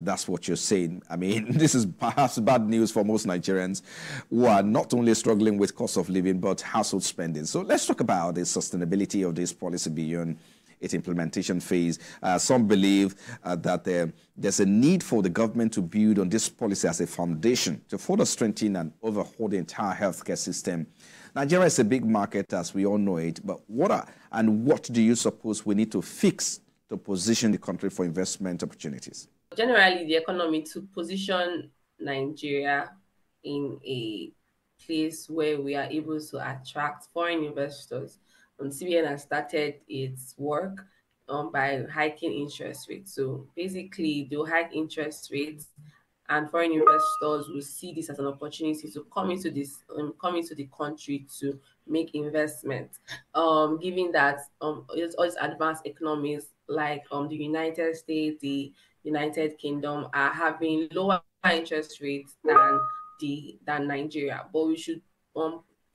That's what you're saying. I mean, this is perhaps bad news for most Nigerians who are not only struggling with cost of living, but household spending. So let's talk about the sustainability of this policy beyond its implementation phase. Some believe that there's a need for the government to build on this policy as a foundation to further strengthen and overhaul the entire healthcare system. Nigeria is a big market, as we all know it, but what do you suppose we need to fix to position the country for investment opportunities? Generally, the economy to position Nigeria in a place where we are able to attract foreign investors. CBN has started its work by hiking interest rates. So basically, they'll hike interest rates, and foreign investors will see this as an opportunity to come into the country to make investments. Given that it's all these advanced economies like the United States, the United Kingdom are having lower interest rates than Nigeria, but we should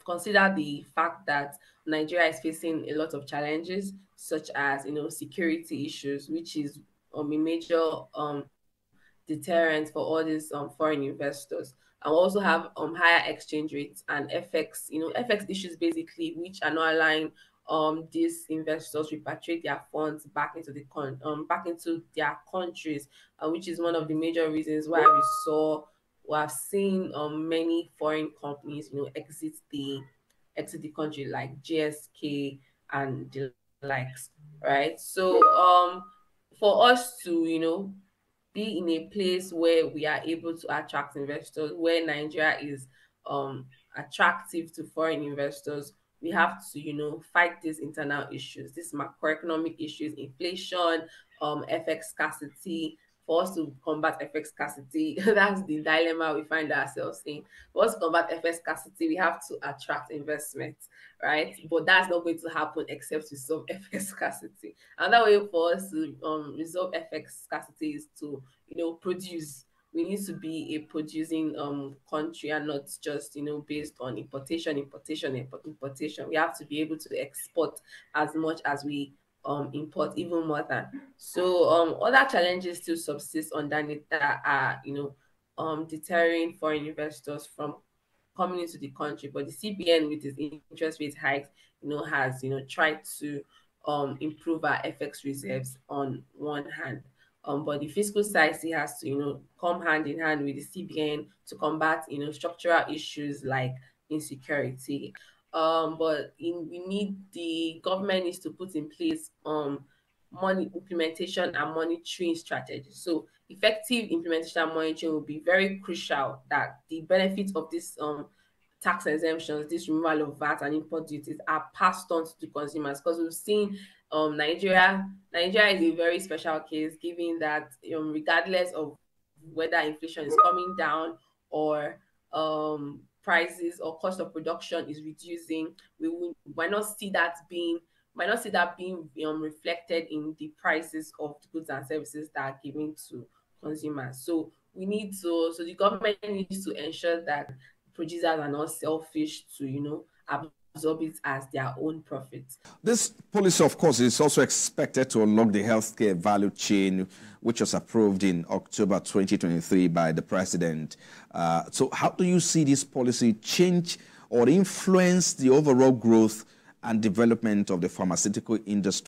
consider the fact that Nigeria is facing a lot of challenges, such as security issues, which is a major deterrent for all these foreign investors. And we also have higher exchange rates and FX issues basically, which are not allowing these investors repatriate their funds back into back into their countries, which is one of the major reasons why we have seen many foreign companies exit the country, like GSK and the likes, right? So for us to be in a place where we are able to attract investors, where Nigeria is attractive to foreign investors, we have to fight these internal issues, these macroeconomic issues, inflation, FX scarcity. For us to combat FX scarcity, that's the dilemma we find ourselves in. For us to combat FX scarcity, we have to attract investment, right? But that's not going to happen except to solve FX scarcity. Another way for us to resolve FX scarcity is to produce. We need to be a producing country and not just based on importation. We have to be able to export as much as we import, even more than. So other challenges still subsist underneath that are deterring foreign investors from coming into the country. But the CBN, with its interest rate hikes, has tried to improve our FX reserves on one hand. But the fiscal side still has to come hand in hand with the CBN to combat structural issues like insecurity. The government needs to put in place money implementation and monitoring strategies. So effective implementation and monitoring will be very crucial, that the benefits of this tax exemptions, this removal of VAT and import duties are passed on to the consumers, because we've seen Nigeria is a very special case, given that regardless of whether inflation is coming down or prices or cost of production is reducing, we might not see that being reflected in the prices of the goods and services that are given to consumers. So the government needs to ensure that producers are not selfish to absorb it as their own profit. This policy, of course, is also expected to unlock the healthcare value chain, which was approved in October 2023 by the president. So how do you see this policy change or influence the overall growth and development of the pharmaceutical industry